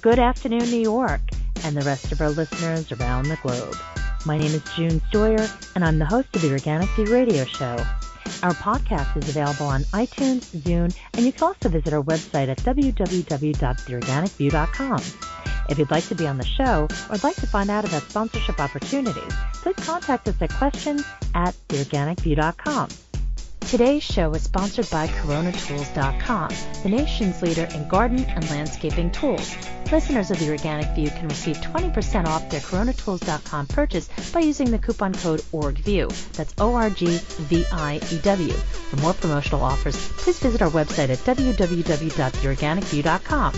Good afternoon, New York, and the rest of our listeners around the globe. My name is June Stoyer, and I'm the host of the Organic View radio show. Our podcast is available on iTunes, Zune, and you can also visit our website at www.theorganicview.com. If you'd like to be on the show or would like to find out about sponsorship opportunities, please contact us at questions@theorganicview.com. Today's show is sponsored by coronatools.com, the nation's leader in garden and landscaping tools. Listeners of the Organic View can receive 20% off their coronatools.com purchase by using the coupon code ORGVIEW. That's ORGVIEW. For more promotional offers, please visit our website at www.theorganicview.com.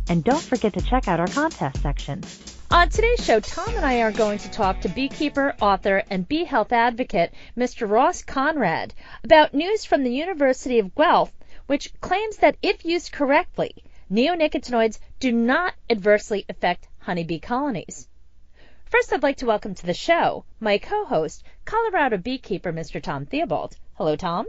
And don't forget to check out our contest section. On today's show, Tom and I are going to talk to beekeeper, author, and bee health advocate, Mr. Ross Conrad, about news from the University of Guelph, which claims that if used correctly, neonicotinoids do not adversely affect honeybee colonies. First, I'd like to welcome to the show my co-host, Colorado beekeeper, Mr. Tom Theobald. Hello, Tom.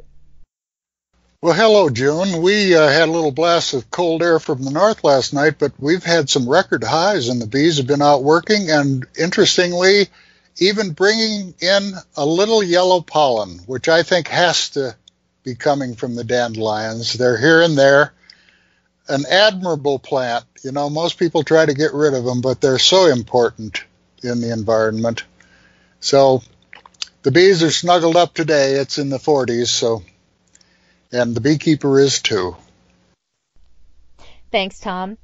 Well, hello, June. We had a little blast of cold air from the north last night, but we've had some record highs, and the bees have been out working, and interestingly, even bringing in a little yellow pollen, which I think has to be coming from the dandelions. They're here and there. An admirable plant. You know, most people try to get rid of them, but they're so important in the environment. So the bees are snuggled up today. It's in the 40s, so... and the beekeeper is too. Thanks, Tom.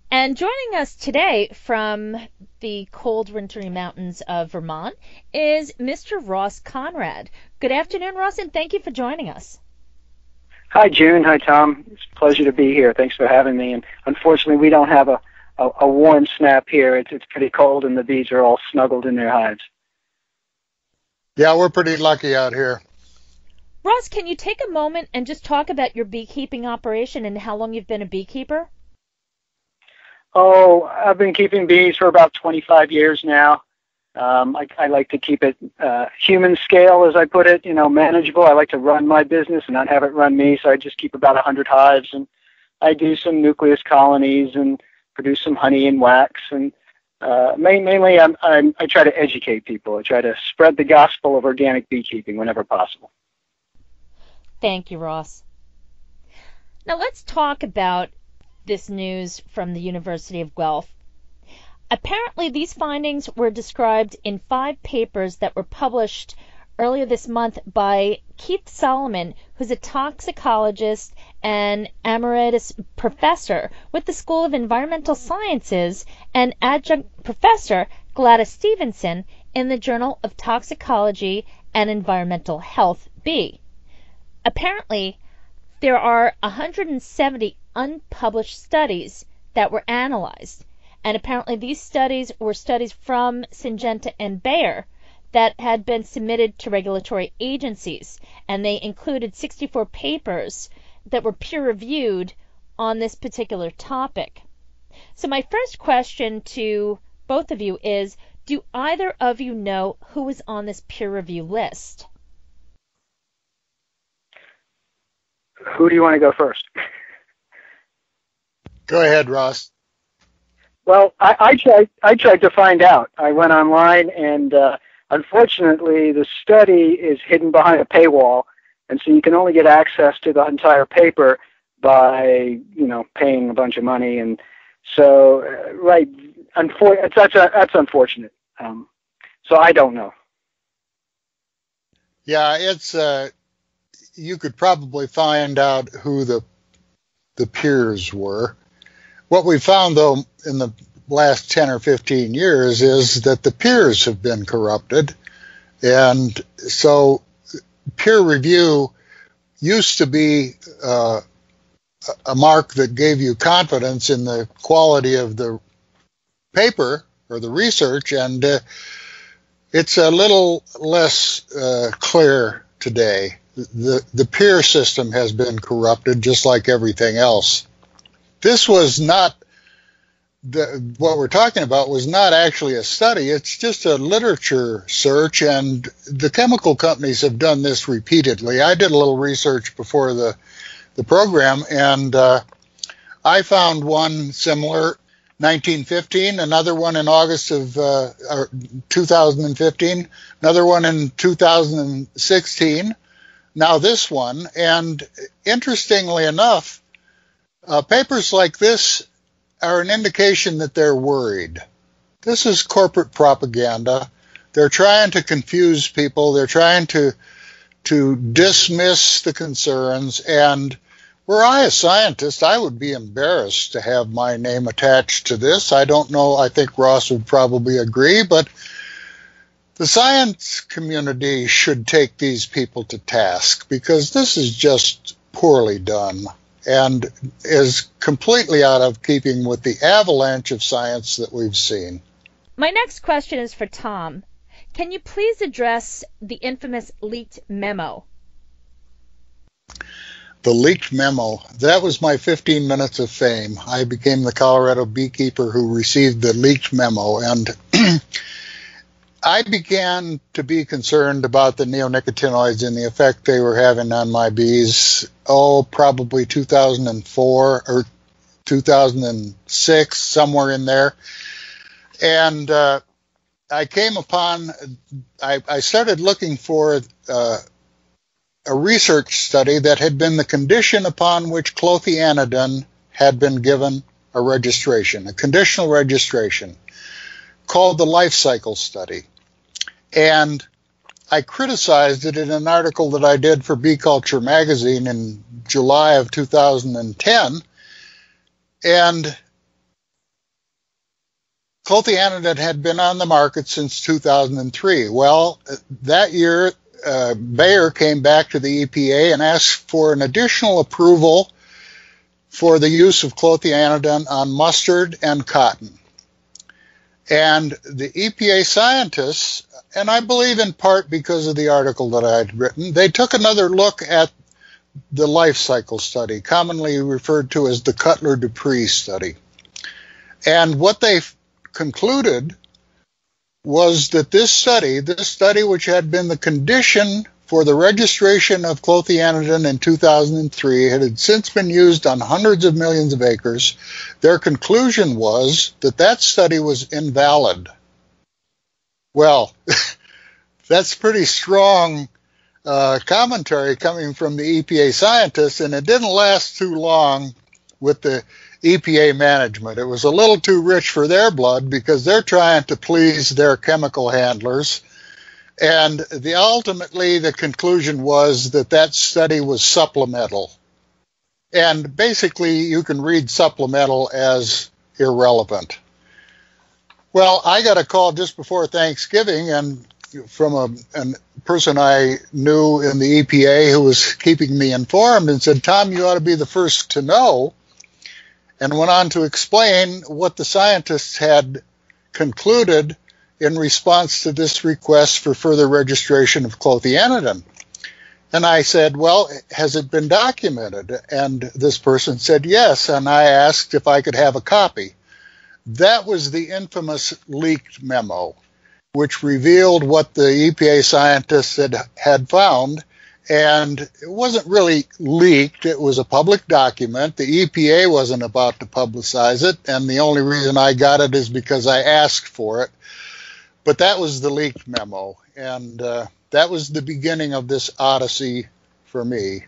And joining us today from the cold, wintry mountains of Vermont is Mr. Ross Conrad. Good afternoon, Ross, and thank you for joining us. Hi, June. Hi, Tom. It's a pleasure to be here. Thanks for having me. And unfortunately, we don't have a warm snap here. It's pretty cold, and the bees are all snuggled in their hives. Yeah, we're pretty lucky out here. Ross, can you take a moment and just talk about your beekeeping operation and how long you've been a beekeeper? Oh, I've been keeping bees for about 25 years now. I like to keep it human scale, as I put it, manageable. I like to run my business and not have it run me, so I just keep about 100 hives, and I do some nucleus colonies and produce some honey and wax. And mainly I try to educate people. I try to spread the gospel of organic beekeeping whenever possible. Thank you, Ross. Now let's talk about this news from the University of Guelph. Apparently, these findings were described in 5 papers that were published earlier this month by Keith Solomon, who's a toxicologist and emeritus professor with the School of Environmental Sciences, and adjunct professor Gladys Stevenson in the Journal of Toxicology and Environmental Health, B. Apparently, there are 170 unpublished studies that were analyzed, and apparently these studies were studies from Syngenta and Bayer that had been submitted to regulatory agencies, and they included 64 papers that were peer-reviewed on this particular topic. So my first question to both of you is, do either of you know who is on this peer-review list? Who do you want to go first? Go ahead, Ross. Well, I tried to find out. I went online, and unfortunately, the study is hidden behind a paywall, and so you can only get access to the entire paper by, paying a bunch of money. And so, that's unfortunate. So I don't know. Yeah, it's you could probably find out who the peers were. What we found, though, in the last 10 or 15 years is that the peers have been corrupted. And so peer review used to be a mark that gave you confidence in the quality of the paper or the research, and it's a little less clear today. The peer system has been corrupted just like everything else. This was not, what we're talking about was not actually a study. It's just a literature search, and the chemical companies have done this repeatedly. I did a little research before the program, and I found one similar. 1915, another one in August of 2015, another one in 2016, now this one. And interestingly enough, papers like this are an indication that they're worried. This is corporate propaganda. They're trying to confuse people. They're trying to dismiss the concerns. And were I a scientist, I would be embarrassed to have my name attached to this. I don't know. I think Ross would probably agree, but the science community should take these people to task, because this is just poorly done and is completely out of keeping with the avalanche of science that we've seen. My next question is for Tom. Can you please address the infamous leaked memo? The leaked memo, that was my 15 minutes of fame. I became the Colorado beekeeper who received the leaked memo, and I began to be concerned about the neonicotinoids and the effect they were having on my bees, probably 2004 or 2006, somewhere in there. And I came upon, I started looking for a research study that had been the condition upon which clothianidin had been given a registration, a conditional registration, called the life cycle study. And I criticized it in an article that I did for Bee Culture magazine in July of 2010. And clothianidin had been on the market since 2003. Well, that year, Bayer came back to the EPA and asked for an additional approval for the use of clothianidin on mustard and cotton. And the EPA scientists, and I believe in part because of the article that I had written, they took another look at the life cycle study, commonly referred to as the Cutler-Dupree study. And what they concluded was that this study which had been the condition for the registration of clothianidin in 2003, had since been used on hundreds of millions of acres. Their conclusion was that that study was invalid. Well, that's pretty strong commentary coming from the EPA scientists, and it didn't last too long with the EPA management. It was a little too rich for their blood because they're trying to please their chemical handlers. And ultimately, the conclusion was that that study was supplemental. And basically, you can read supplemental as irrelevant. Well, I got a call just before Thanksgiving and from a person I knew in the EPA who was keeping me informed and said, "Tom, you ought to be the first to know," and went on to explain what the scientists had concluded in response to this request for further registration of clothianidin. And I said, "Well, has it been documented?" And this person said yes, and I asked if I could have a copy. That was the infamous leaked memo, which revealed what the EPA scientists had found. And it wasn't really leaked. It was a public document. The EPA wasn't about to publicize it, and the only reason I got it is because I asked for it. But that was the leaked memo, and that was the beginning of this odyssey for me.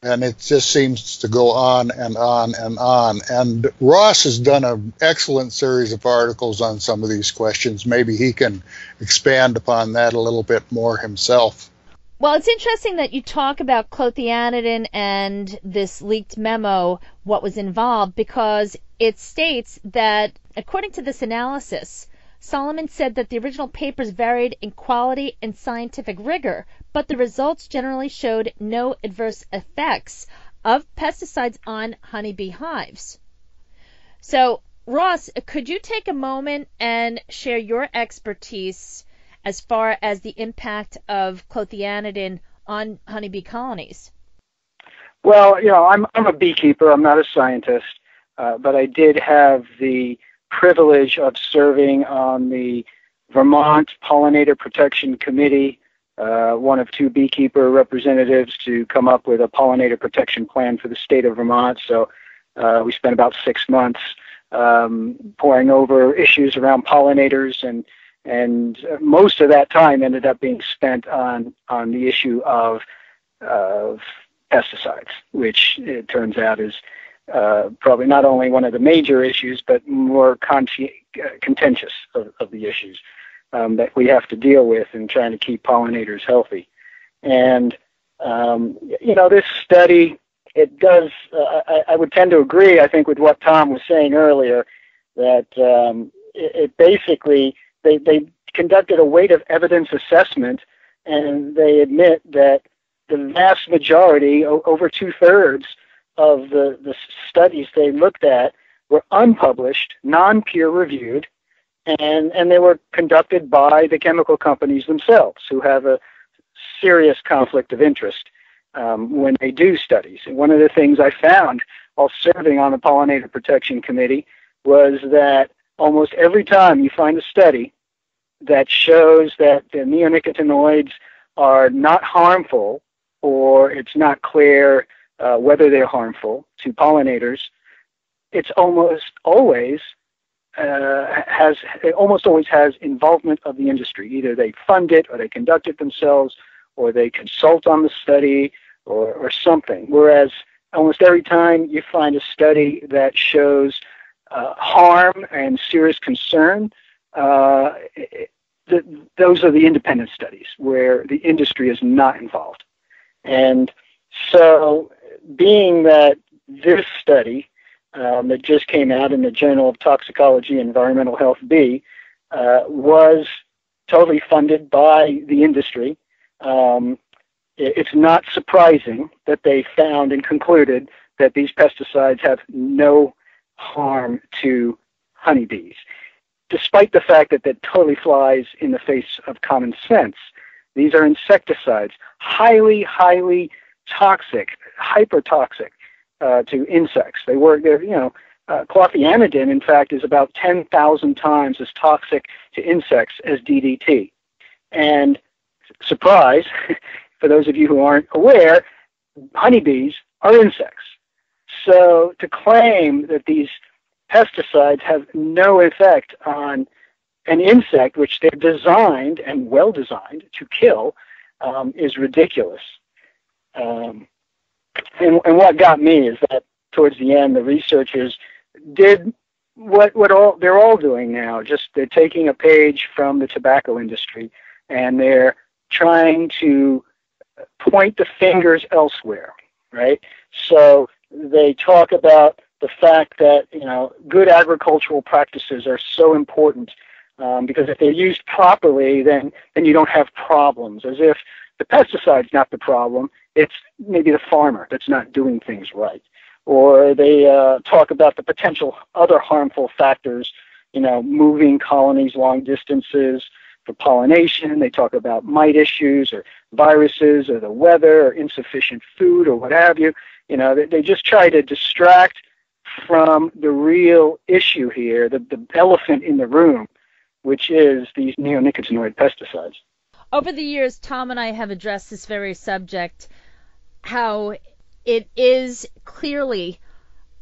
And it just seems to go on and on and on. And Ross has done an excellent series of articles on some of these questions. Maybe he can expand upon that a little bit more himself. Well, it's interesting that you talk about clothianidin and this leaked memo, what was involved, because it states that, according to this analysis, Solomon said that the original papers varied in quality and scientific rigor, but the results generally showed no adverse effects of pesticides on honeybee hives. So, Ross, could you take a moment and share your expertise as far as the impact of clothianidin on honeybee colonies? Well, I'm a beekeeper. I'm not a scientist, but I did have the privilege of serving on the Vermont Pollinator Protection Committee, one of two beekeeper representatives to come up with a pollinator protection plan for the state of Vermont. So we spent about 6 months poring over issues around pollinators, and most of that time ended up being spent on the issue of pesticides, which it turns out is probably not only one of the major issues, but more contentious of the issues that we have to deal with in trying to keep pollinators healthy. And, this study, it does, I would tend to agree, I think, with what Tom was saying earlier, that it basically, they conducted a weight of evidence assessment, and they admit that the vast majority, over 2/3 of the studies they looked at, were unpublished, non-peer reviewed, and they were conducted by the chemical companies themselves, who have a serious conflict of interest when they do studies. And one of the things I found while serving on the Pollinator Protection Committee was that almost every time you find a study that shows that the neonicotinoids are not harmful, or it's not clear whether they're harmful to pollinators, it's almost always has involvement of the industry. Either they fund it, or they conduct it themselves, or they consult on the study, or something. Whereas almost every time you find a study that shows harm and serious concern, those are the independent studies where the industry is not involved. And so, being that this study that just came out in the Journal of Toxicology and Environmental Health B was totally funded by the industry, it's not surprising that they found and concluded that these pesticides have no harm to honeybees, despite the fact that that totally flies in the face of common sense. These are insecticides, highly, highly toxic, hypertoxic to insects. Clothianidin, in fact, is about 10,000 times as toxic to insects as DDT. And surprise, for those of you who aren't aware, honeybees are insects. So to claim that these pesticides have no effect on an insect, which they're designed and well designed to kill, is ridiculous. And what got me is that towards the end, the researchers did what they're all doing now. Just they're taking a page from the tobacco industry, and they're trying to point the fingers elsewhere, right? So they talk about the fact that good agricultural practices are so important because if they're used properly, then you don't have problems. As if the pesticide's not the problem, it's maybe the farmer that's not doing things right. Or they talk about the potential other harmful factors, moving colonies long distances for pollination. They talk about mite issues or viruses or the weather or insufficient food or what have you. They just try to distract from the real issue here, the elephant in the room, which is these neonicotinoid pesticides. Over the years, Tom and I have addressed this very subject, how it is clearly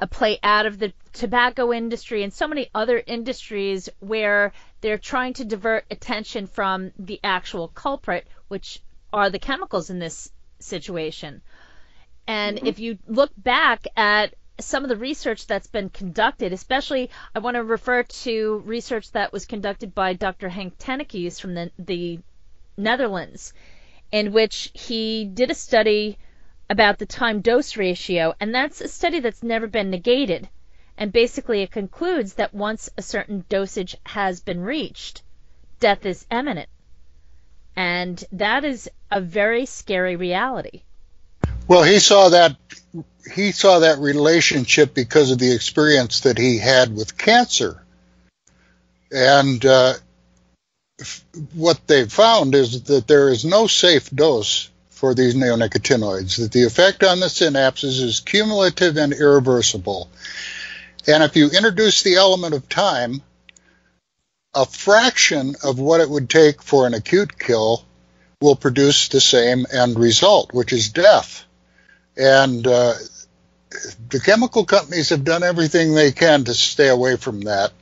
a play out of the tobacco industry and so many other industries where they're trying to divert attention from the actual culprit, which are the chemicals in this situation. And if you look back at some of the research that's been conducted, especially I want to refer to research that was conducted by Dr. Henk Tennekes from the Netherlands, in which he did a study about the time-dose ratio, and that's a study that's never been negated. And basically it concludes that once a certain dosage has been reached, death is imminent. And that is a very scary reality. Well, he saw that relationship because of the experience that he had with cancer. And what they found is that there is no safe dose for these neonicotinoids, that the effect on the synapses is cumulative and irreversible. And if you introduce the element of time, a fraction of what it would take for an acute kill will produce the same end result, which is death. And the chemical companies have done everything they can to stay away from that.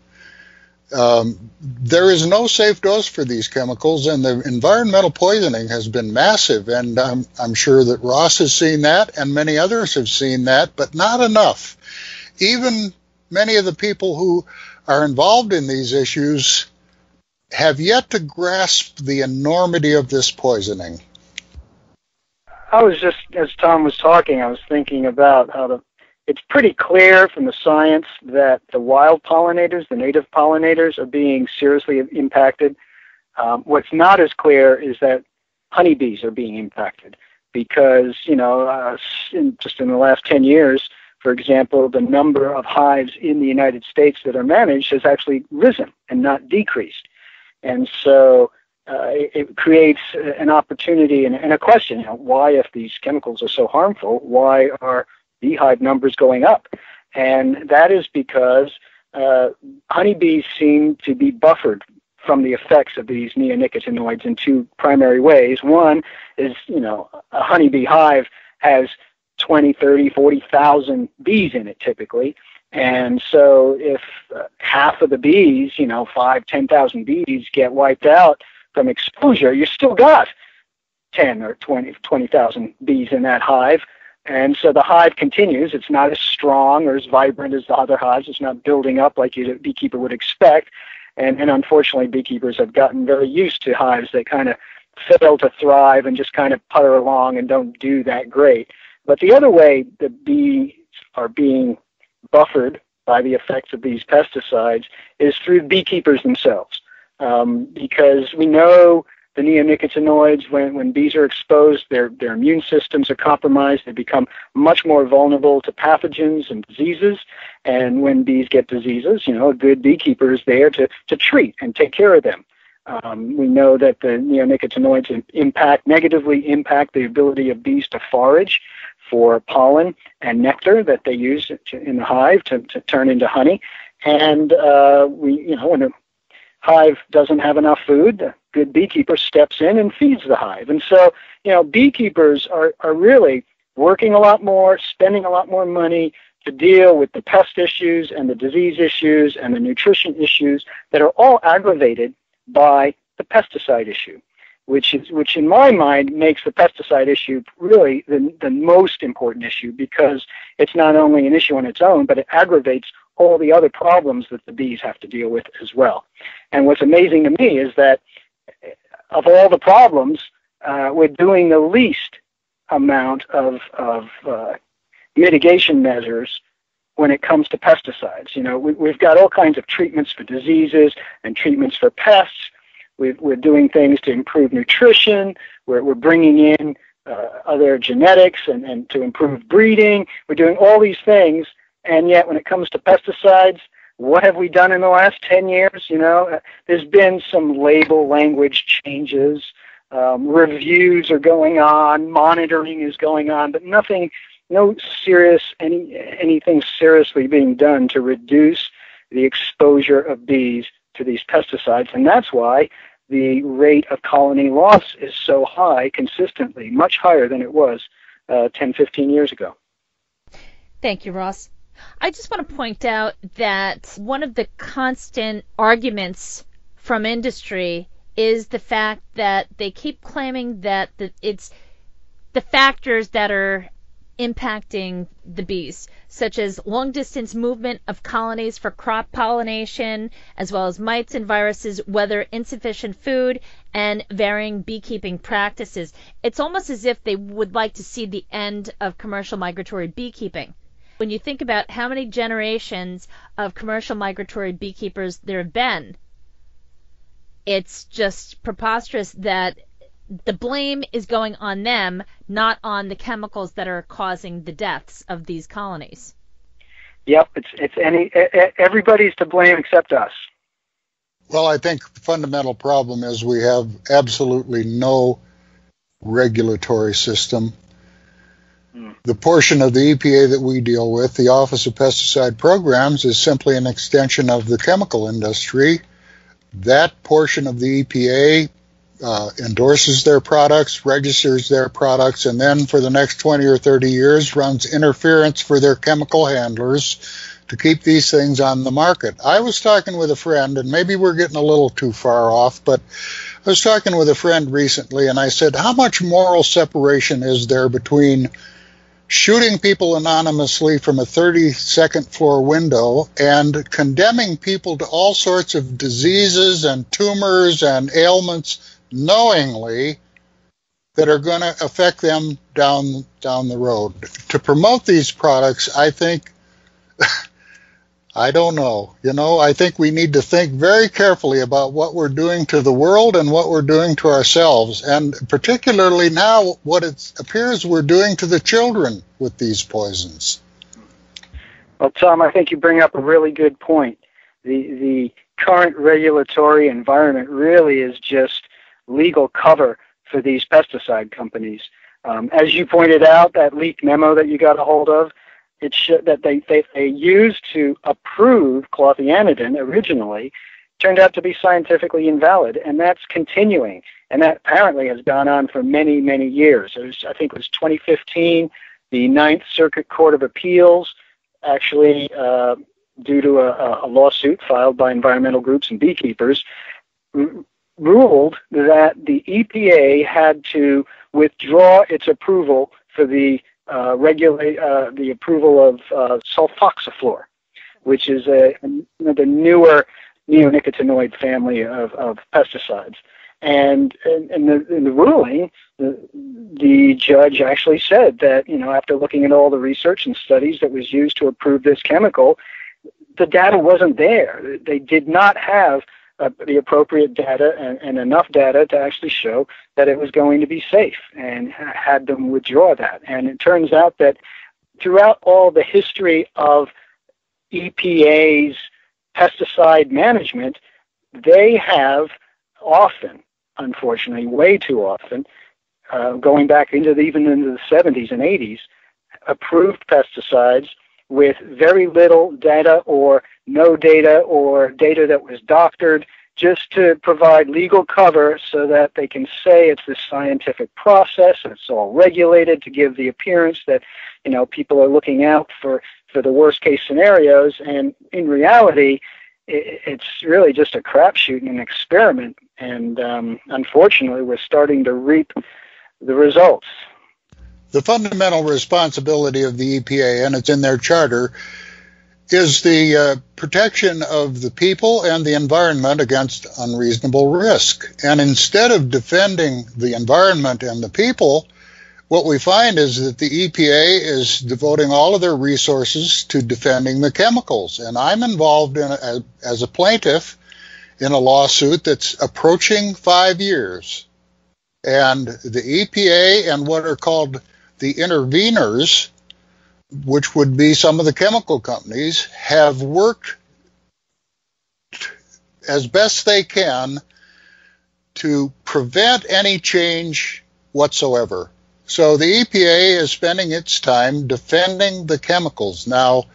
There is no safe dose for these chemicals, and the environmental poisoning has been massive, and I'm sure that Ross has seen that, and many others have seen that, but not enough. Even many of the people who are involved in these issues have yet to grasp the enormity of this poisoning. I was just, as Tom was talking, I was thinking about how it's pretty clear from the science that the wild pollinators, the native pollinators, are being seriously impacted. What's not as clear is that honeybees are being impacted because, just in the last 10 years, for example, the number of hives in the United States that are managed has actually risen and not decreased. And so it creates an opportunity and a question, why, if these chemicals are so harmful, why are beehive numbers going up? And that is because honeybees seem to be buffered from the effects of these neonicotinoids in two primary ways. One is, a honeybee hive has 20, 30, 40,000 bees in it typically. And so if half of the bees, 5,000, 10,000 bees get wiped out from exposure, you still got 10 or 20,000 bees in that hive. And so the hive continues. It's not as strong or as vibrant as the other hives. It's not building up like a beekeeper would expect. And unfortunately, beekeepers have gotten very used to hives that kind of fail to thrive and just kind of putter along and don't do that great. But the other way the bees are being buffered by the effects of these pesticides is through beekeepers themselves. Because we know the neonicotinoids, when bees are exposed, their immune systems are compromised. They become much more vulnerable to pathogens and diseases. And when bees get diseases, a good beekeeper is there to treat and take care of them. We know that the neonicotinoids negatively impact the ability of bees to forage for pollen and nectar that they use in the hive to turn into honey. And when a hive doesn't have enough food, the good beekeeper steps in and feeds the hive. And so, beekeepers are really working a lot more, spending a lot more money to deal with the pest issues and the disease issues and the nutrition issues that are all aggravated by the pesticide issue, which in my mind makes the pesticide issue really the most important issue, because it's not only an issue on its own, but it aggravates all the other problems that the bees have to deal with as well. And what's amazing to me is that of all the problems, we're doing the least amount of mitigation measures when it comes to pesticides. We've got all kinds of treatments for diseases and treatments for pests. We're doing things to improve nutrition. We're bringing in other genetics and to improve breeding. We're doing all these things, and yet when it comes to pesticides, what have we done in the last 10 years? There's been some label language changes. Reviews are going on. Monitoring is going on, but anything seriously being done to reduce the exposure of bees to these pesticides. And that's why the rate of colony loss is so high consistently, much higher than it was 10, 15 years ago. Thank you, Ross. I just want to point out that one of the constant arguments from industry is the fact that they keep claiming that it's the factors that are impacting the bees, such as long-distance movement of colonies for crop pollination, as well as mites and viruses, weather, insufficient food, and varying beekeeping practices. It's almost as if they would like to see the end of commercial migratory beekeeping. When you think about how many generations of commercial migratory beekeepers there have been, it's just preposterous that the blame is going on them, not on the chemicals that are causing the deaths of these colonies. Yep, everybody's to blame except us. Well, I think the fundamental problem is we have absolutely no regulatory system. The portion of the EPA that we deal with, the Office of Pesticide Programs, is simply an extension of the chemical industry. That portion of the EPA endorses their products, registers their products, and then for the next 20 or 30 years runs interference for their chemical handlers to keep these things on the market. I was talking with a friend, and maybe we're getting a little too far off, but I was talking with a friend recently, and I said, how much moral separation is there between shooting people anonymously from a 32nd floor window and condemning people to all sorts of diseases and tumors and ailments knowingly that are going to affect them down the road? To promote these products, I think, I don't know. I think we need to think very carefully about what we're doing to the world and what we're doing to ourselves, and particularly now what it appears we're doing to the children with these poisons. Well, Tom, I think you bring up a really good point. The current regulatory environment really is just legal cover for these pesticide companies. As you pointed out, that leaked memo that you got a hold of, it showed that they used to approve clothianidin originally turned out to be scientifically invalid, and that's continuing. And that apparently has gone on for many, many years. I think it was 2015, the Ninth Circuit Court of Appeals actually, due to a lawsuit filed by environmental groups and beekeepers, ruled that the EPA had to withdraw its approval for the approval of sulfoxaflor, which is the newer neonicotinoid family of pesticides. And in the ruling, the judge actually said that, after looking at all the research and studies that was used to approve this chemical, the data wasn't there. They did not have the appropriate data and enough data to actually show that it was going to be safe, and had them withdraw that. And it turns out that throughout all the history of EPA's pesticide management, they have often, unfortunately, way too often, going back even into the 70s and 80s, approved pesticides with very little data or no data, or data that was doctored, just to provide legal cover so that they can say it's this scientific process and it's all regulated to give the appearance that, people are looking out for the worst case scenarios. And in reality, it's really just a crapshoot and an experiment. And unfortunately, we're starting to reap the results. The fundamental responsibility of the EPA, and it's in their charter, is the protection of the people and the environment against unreasonable risk. And instead of defending the environment and the people, what we find is that the EPA is devoting all of their resources to defending the chemicals. And I'm involved as a plaintiff in a lawsuit that's approaching 5 years. And the EPA and what are called the interveners, which would be some of the chemical companies, have worked as best they can to prevent any change whatsoever. So the EPA is spending its time defending the chemicals. Now,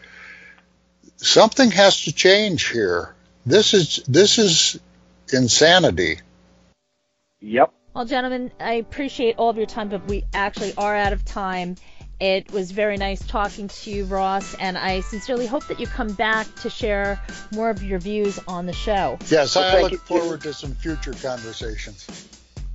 something has to change here. This is insanity. Yep. Well, gentlemen, I appreciate all of your time, but we actually are out of time. It was very nice talking to you, Ross, and I sincerely hope that you come back to share more of your views on the show. Yes, I look forward to some future conversations.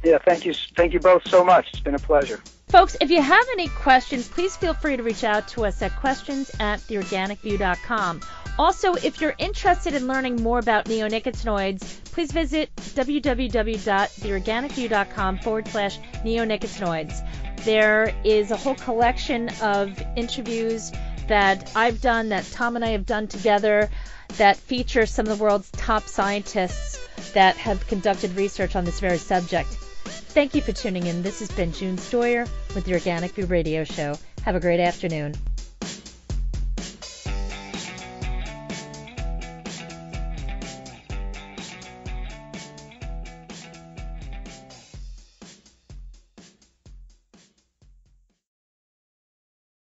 Yeah, thank you. Thank you both so much. It's been a pleasure. Folks, if you have any questions, please feel free to reach out to us at questions@theorganicview.com. Also, if you're interested in learning more about neonicotinoids, please visit www.theorganicview.com/neonicotinoids. There is a whole collection of interviews that I've done, that Tom and I have done together, that feature some of the world's top scientists that have conducted research on this very subject. Thank you for tuning in. This has been June Stoyer with the Organic View Radio Show. Have a great afternoon.